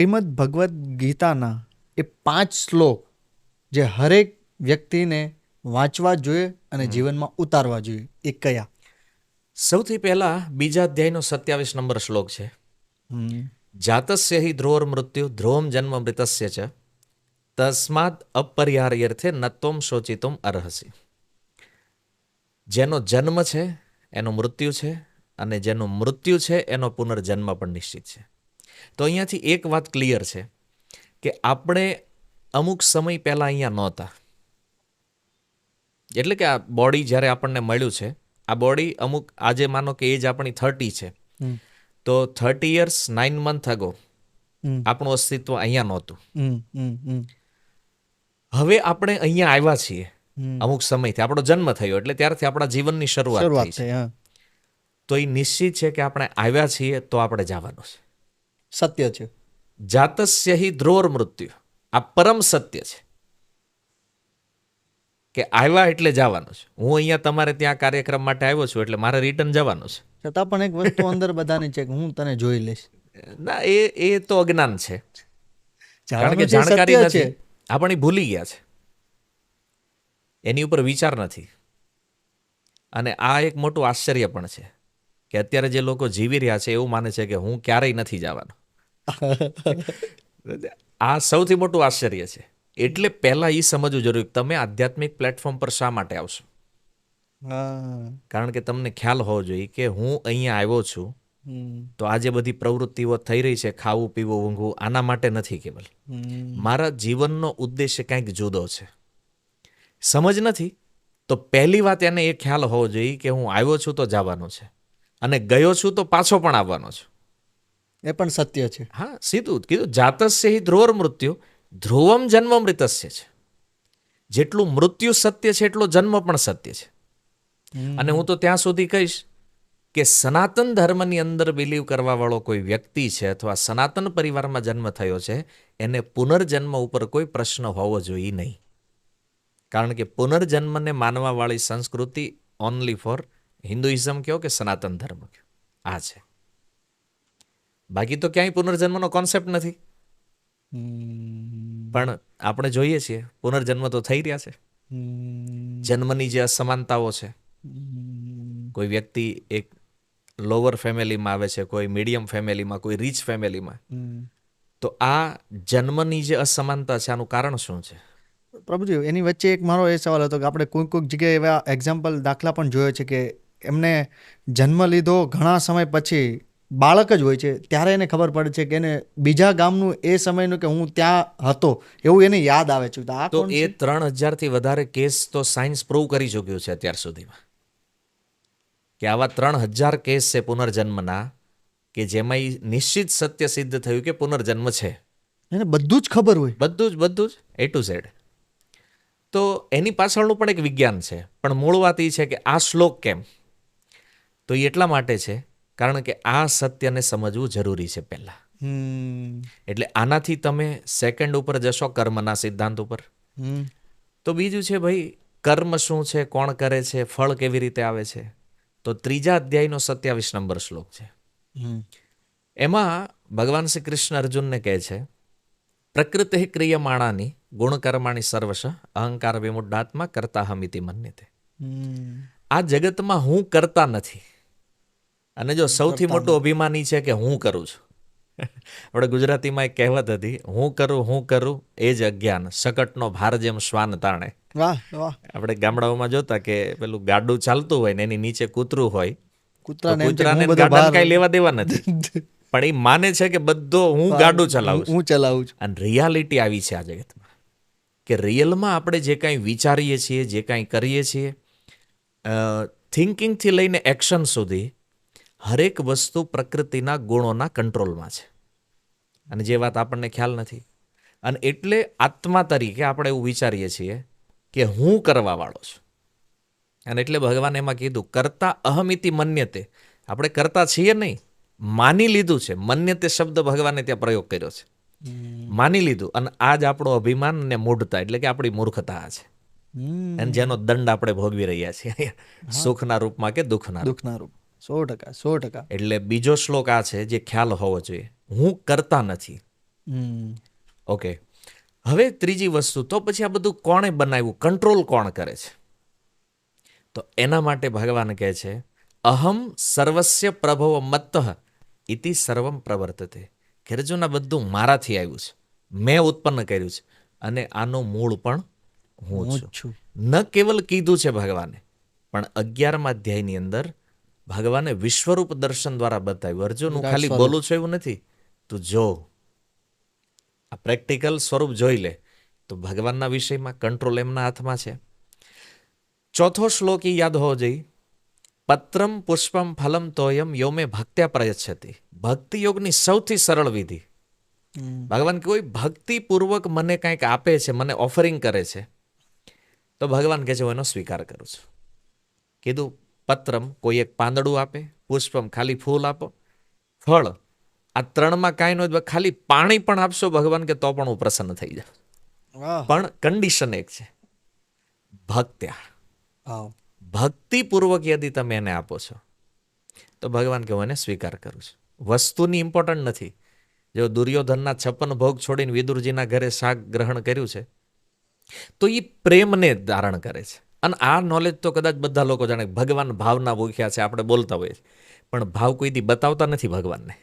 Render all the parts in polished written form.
શ્રીમદ ભગવદ્ ગીતાના એ 5 શ્લોક જે હરેક વ્યક્તિને વાંચવા જોઈએ અને જીવનમાં ઉતારવા જોઈએ એ કયા? સૌથી પહેલા બીજા અધ્યાયનો 27 નંબર શ્લોક છે. જાતસ્ય હિ ધ્રુવર મૃત્યુ ધ્રુવમ જન્મ મૃતસ્ય ચ તસ્માદ અપરિહાર્યર્થે નત્વમ શોચિતુમ અર્હસી. જેનો જન્મ છે એનો મૃત્યુ છે, અને જેનું મૃત્યુ છે એનો પુનર્જન્મ પણ નિશ્ચિત છે. તો અહીંયાથી એક વાત ક્લિયર છે કે આપણે અમુક સમય પહેલા અહીંયા નહોતા. એટલે કે આ બોડી જ્યારે આપણને મળ્યું છે, આ બોડી અમુક આજે માનો કે એજ આપણી 30 છે, તો 30 years 9 months અગો આપણું અસ્તિત્વ અહીંયા નહોતું. હવે આપણે અહીંયા આવ્યા છીએ અમુક સમયથી, આપણો જન્મ થયો એટલે ત્યારથી આપણા જીવનની શરૂઆત થઈ છે. તો એ નિશ્ચિત છે કે આપણે આવ્યા છીએ તો આપણે જવાનું છે. સત્ય છે. જાતસ્ય હિ ધ્રુવર મૃત્યુ, આ પરમ સત્ય છે કે આવ્યા એટલે જવાનું છે. હું અહીંયા તમારે ત્યાં કાર્યક્રમ માટે આવ્યો છું એટલે મારે રિટર્ન જવાનું છે. છતાં પણ એક વસ્તુ અંદર બધાની છે કે હું તને જોઈ લઈશ. ના, એ તો અજ્ઞાન છે, કારણ કે જાણકારી નથી. આપણે ભૂલી ગયા છે, એની ઉપર વિચાર નથી. અને આ એક મોટું આશ્ચર્ય પણ છે કે અત્યારે જે લોકો જીવી રહ્યા છે એવું માને છે કે હું ક્યારેય નથી જવાનો. આ સૌથી મોટું આશ્ચર્ય છે. એટલે પહેલા એ સમજવું જરૂરી કે તમે આધ્યાત્મિક પ્લેટફોર્મ પર શા માટે આવશો. કારણ કે તમને ખ્યાલ હોવો જોઈએ કે હું અહીંયા આવ્યો છું તો આ જે બધી પ્રવૃત્તિઓ થઈ રહી છે, ખાવું પીવું ઊંઘવું, આના માટે નથી કેવલ. મારા જીવનનો ઉદ્દેશ્ય કંઈક જુદો છે. સમજ નથી તો પહેલી વાત એને એ ખ્યાલ હોવો જોઈએ કે હું આવ્યો છું તો જવાનો છે, અને ગયો છું તો પાછો પણ આવવાનો છું. એ પણ સત્ય છે. હા, સીધું કીધું. જાતસ્ય હિ ધ્રુવર મૃત્યુ ધ્રુવમ જન્મ મૃતસ્ય છે. જેટલું મૃત્યુ સત્ય છે એટલો જન્મ પણ સત્ય છે. અને હું તો ત્યાં સુધી કહીશ કે સનાતન ધર્મની અંદર બિલીવ કરવા વાળો કોઈ વ્યક્તિ છે અથવા સનાતન પરિવારમાં જન્મ થયો છે, એને પુનર્જન્મ ઉપર કોઈ પ્રશ્ન હોવો જોઈએ નહીં. કારણ કે પુનર્જન્મને માનવા વાળી સંસ્કૃતિ ઓનલી ફોર હિન્દુઇઝમ કહો કે સનાતન ધર્મ કહો, આ છે. બાકી તો ક્યાંય પુનર્જન્મનો કોન્સેપ્ટ નથી. પણ આપણે જોઈએ છીએ પુનર્જન્મ તો થઈ રહ્યા છે. જન્મની જે અસમાનતાઓ છે, કોઈ વ્યક્તિ એક લોઅર ફેમિલીમાં આવે છે, કોઈ મીડિયમ ફેમિલીમાં, કોઈ રીચ ફેમિલીમાં, તો આ જન્મની જે અસમાનતા છે આનું કારણ શું છે? પ્રભુજી, એની વચ્ચે એક મારો એ સવાલ હતો કે આપણે કોઈક જગ્યાએ એવા એક્ઝામ્પલ દાખલા પણ જોયો છે કે એમને જન્મ લીધો ઘણા સમય પછી, બાળક જ હોય છે ત્યારે એને ખબર પડે છે કે એને બીજા ગામનું એ સમયનું કે હું ત્યાં હતો એવું એને યાદ આવે છે. તો એ 3000થી વધારે કેસ તો સાયન્સ પ્રૂવ કરી ચૂક્યું છે અત્યાર સુધીમાં, કે આવા 3000 કેસ છે પુનર્જન્મના કે જેમાં નિશ્ચિત સત્ય સિદ્ધ થયું કે પુનર્જન્મ છે. એને બધું જ ખબર હોય, બધું જ A to Z. તો એની પાછળનું પણ એક વિજ્ઞાન છે. પણ મૂળ વાત એ છે કે આ શ્લોક કેમ? તો એ એટલા માટે છે કારણ કે આ સત્યને સમજવું જરૂરી છે પહેલા. એટલે આનાથી તમે સેકન્ડ ઉપર જશો, કર્મના સિદ્ધાંત ઉપર. તો બીજું છે ભાઈ, કર્મ શું છે, કોણ કરે છે, ફળ કેવી રીતે આવે છે. તો ત્રીજા અધ્યાયનો 27 નંબર શ્લોક છે. એમાં ભગવાન શ્રી કૃષ્ણ અર્જુનને કહે છે, પ્રકૃતિ ક્રિયમાણાની ગુણકર્માણી સર્વશ અહંકાર વિમુઢાત્મા કરતા હમિતિ મન્યતે. આ જગતમાં હું કરતા નથી. અને જો સૌથી મોટું અભિમાની છે કે હું કરું છું. આપણે ગુજરાતીમાં એક કહેવત હતી, હું કરું એ જ અજ્ઞાન, શકટનો ભાર જેમ શ્વાન તાણે. આપણે ગામડાઓમાં જોતા કે પેલું ગાડું ચાલતું હોય ને એની નીચે કૂતરું હોય, કૂતરાને ગાડાને કાંઈ લેવા દેવા નથી, પણ એ માને છે કે બધો હું ગાડું ચલાવું છું. અને રિયાલિટી આવી છે આ જગતમાં કે રિયલમાં આપણે જે કાંઈ વિચારીએ છીએ, જે કાંઈ કરીએ છીએ, થિંકિંગથી લઈને એક્શન સુધી હરેક વસ્તુ પ્રકૃતિના ગુણોના કંટ્રોલમાં છે. અને જે વાત આપણને ખ્યાલ નથી. અને એટલે આત્મા તરીકે આપણે એવું વિચારીએ છીએ કે હું કરવા વાળો છું. અને એટલે ભગવાન એમાં કીધું કરતા અહમિતિ મન્યતે. આપણે કરતા છીએ નહીં, માની લીધું છે. મન્યતે શબ્દ ભગવાને ત્યાં પ્રયોગ કર્યો છે. માની લીધું. અને આ જ આપણો અભિમાન ને મૂઢતા, એટલે કે આપણી મૂર્ખતા છે. અને જેનો દંડ આપણે ભોગવી રહ્યા છીએ સુખના રૂપમાં કે દુઃખના રૂપ. 100%. એટલે બીજો શ્લોક આ છે જે ખ્યાલ હોવો જોઈએ, હું કરતા નથી. ઓકે, હવે ત્રીજી વસ્તુ, તો પછી આ બધું કોણે બનાવ્યું, કંટ્રોલ કોણ કરે છે? તો એના માટે ભગવાન કહે છે, અહમ સર્વસ્ય પ્રભવ મત્તઃ ઇતિ સર્વમ પ્રવર્તતે. કે અર્જુન, આ બધું મારાથી આવ્યું છે, મેં ઉત્પન્ન કર્યું છે, અને આનું મૂળ પણ હું હું જ છું. છું. ન કેવલ કીધું છે ભગવાને, પણ 11મા અધ્યાયની અંદર ભગવાને વિશ્વરૂપ દર્શન દ્વારા બતાવ્યું. અર્જુન, હું વિરાટ ખાલી સ્વરૂપ. બોલું છું એવું નથી, તું જો, આ પ્રેક્ટિકલ સ્વરૂપ જોઈ લે. તો ભગવાનના વિષયમાં કંટ્રોલ એમના હાથમાં છે. ચોથો શ્લોક ઈ યાદ હોવો જોઈએ, પત્રમ પુષ્પમ ફલમ તોયમ યો મે ભક્ત્યા પ્રયચ્છતિ. ભક્તિ યોગની સૌથી સરળ વિધિ. ભગવાન કોઈ ભક્તિપૂર્વક મને કંઈક આપે છે, મને ઓફરિંગ કરે છે, તો ભગવાન કહે છે હું એનો સ્વીકાર કરું છું. કીધું પત્રમ, કોઈ એક પાંદડું આપે, પુષ્પમ ખાલી ફૂલ આપો, ફળ આ ત્રણમાં કાંઈ ન હોય, ખાલી પાણી પણ આપશો ભગવાન કે તો પણ હું પ્રસન્ન થઈ જાઉં. વાહ. પણ કન્ડિશન એક છે, ભક્ત્યા. વાહ. ભક્તિપૂર્વક યદી તમે એને આપો છો, તો ભગવાન કે હું એને સ્વીકાર કરું છું. વસ્તુની ઇમ્પોર્ટન્ટ નથી. જો દુર્યોધનના 56 ભોગ છોડીને વિદુરજીના ઘરે શાક ગ્રહણ કર્યું છે, તો એ પ્રેમને ધારણ કરે છે. અને આ નોલેજ તો કદાચ બધા લોકો જાણે, ભગવાન ભાવના ભૂખ્યા છે, આપણે બોલતા હોઈએ છીએ, પણ ભાવ કોઈ દી બતાવતા નથી ભગવાનને.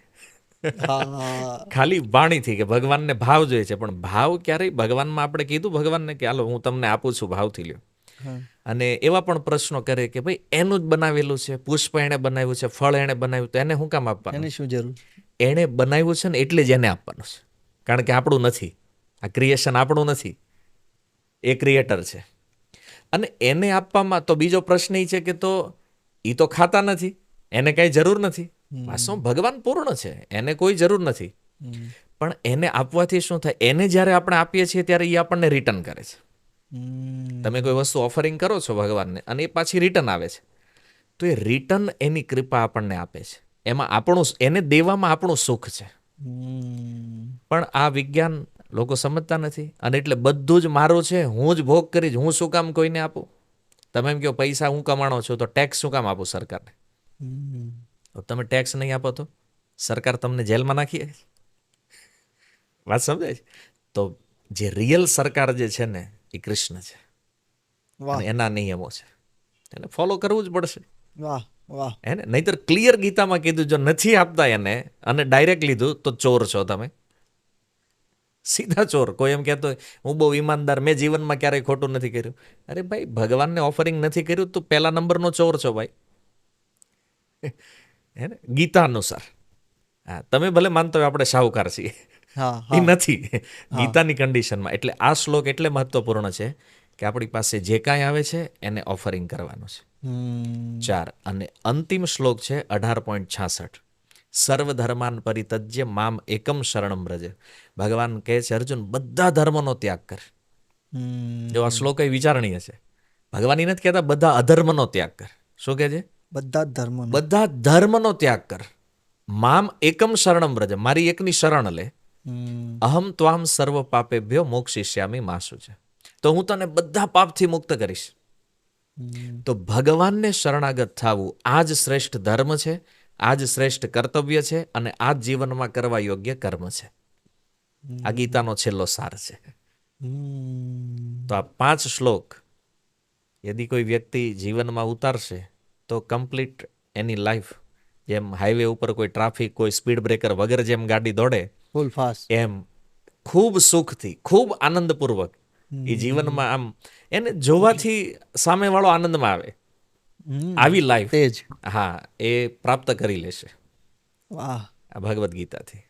હા. ખાલી વાણીથી કે ભગવાનને ભાવ જોઈએ છે, પણ ભાવ ક્યારેય ભગવાનમાં આપણે કીધું ભગવાનને કે હાલો હું તમને આપું છું, ભાવથી લ્યો. હા. અને એવા પણ પ્રશ્નો કરે કે ભાઈ એનું જ બનાવેલું છે, પુષ્પ એણે બનાવ્યું છે, ફળ એણે બનાવ્યું, તો એને શું કામ આપવાનું? એની શું જરૂર? એણે બનાવ્યું છે ને એટલે જ એને આપવાનું છે, કારણ કે આપણું નથી, આ ક્રિએશન આપણું નથી, એ ક્રિએટર છે. અને એને આપવામાં તો બીજો પ્રશ્ન એ છે કે તો એ તો ખાતા નથી, એને કાંઈ જરૂર નથી. વાસ્તવમાં ભગવાન પૂર્ણ છે, એને કોઈ જરૂર નથી. પણ એને આપવાથી શું થાય, એને જ્યારે આપણે આપીએ છીએ ત્યારે એ આપણને રિટર્ન કરે છે. તમે કોઈ વસ્તુ ઓફરિંગ કરો છો ભગવાનને અને એ પાછી રિટર્ન આવે છે, તો એ રિટર્ન એની કૃપા આપણને આપે છે. એમાં આપણું, એને દેવામાં આપણું સુખ છે. પણ આ વિજ્ઞાન લોકો સમજતા નથી, અને એટલે બધું જ મારું છે, હું જ ભોગ કરીશ, હું શું કામ કોઈને આપું? તમે એમ કહો પૈસા હું કમાણો છો, તો ટેક્સ શું કામ આપું સરકારને? તમે ટેક્સ નહીં આપો તો સરકાર તમને જેલમાં નાખીએ. વાત સમજાય છે? તો જે રિયલ સરકાર જે છે ને, એ કૃષ્ણ છે, વાહ. અને એના નિયમો છે, એને ફોલો કરવું જ પડશે. વાહ. વાહ. એને નહીતર ક્લિયર ગીતામાં કીધું, જો નથી આપતા એને અને ડાયરેક્ટ લીધું તો ચોર છો તમે, સીધા ચોર. કોઈ એમ કહેતો હોય હું બહુ ઈમાનદાર, મેં જીવનમાં ક્યારેય ખોટું નથી કર્યું. અરે ભાઈ, ભગવાનને ઓફરિંગ નથી કર્યું તો પહેલા નંબરનો ચોર છો ભાઈ. હે ને, ગીતા અનુસાર. હા, તમે ભલે માનતો હોય આપણે શાહુકાર છીએ, હા. એ હા. નથી ગીતાની કન્ડિશનમાં. એટલે આ શ્લોક એટલે મહત્વપૂર્ણ છે કે આપણી પાસે જે કાંઈ આવે છે એને ઓફરિંગ કરવાનું છે. 4. અને અંતિમ શ્લોક છે 18.66, સર્વધર્માન પરિત્યજ્ય મામ એકમ શરણમ વ્રજ. ભગવાન કહે છે અર્જુન, બધા ધર્મનો ત્યાગ કર. જો આ શ્લોક એ વિચારણીય છે. ભગવાન ઈ નથી કહેતા બધા અધર્મનો ત્યાગ કર. શું કહે છે? બધા જ ધર્મનો. બધા ધર્મનો ત્યાગ કર. મામ એકમ શરણમ વ્રજ, મારી એકની શરણ લે. અહમ ત્વામ સર્વ પાપેભ્યો મોક્ષિષ્યામિ મા શુચિ. તો હું તને બધા પાપથી મુક્ત કરીશ. તો ભગવાનને શરણાગત થવું આ જ શ્રેષ્ઠ ધર્મ છે, આ જ શ્રેષ્ઠ કર્તવ્ય છે, અને આ જ જીવનમાં કરવા યોગ્ય કર્મ છે. આ ગીતાનો છેલ્લો સાર છે. તો આ 5 શ્લોક યદી કોઈ વ્યક્તિ જીવનમાં ઉતારશે તો કમ્પ્લીટ એની લાઈફ, જેમ હાઈવે ઉપર કોઈ ટ્રાફિક, કોઈ સ્પીડ બ્રેકર વગર જેમ ગાડી દોડે, ફૂલ ફાસ્ટ. એમ ખૂબ સુખથી, ખૂબ આનંદપૂર્વક એ જીવનમાં આમ એને જોવાથી સામેવાળો આનંદમાં આવે, આવી લાઈફ, તેજ. હા, એ પ્રાપ્ત કરી લેશે વાહ. આ ભગવદ્ ગીતાથી.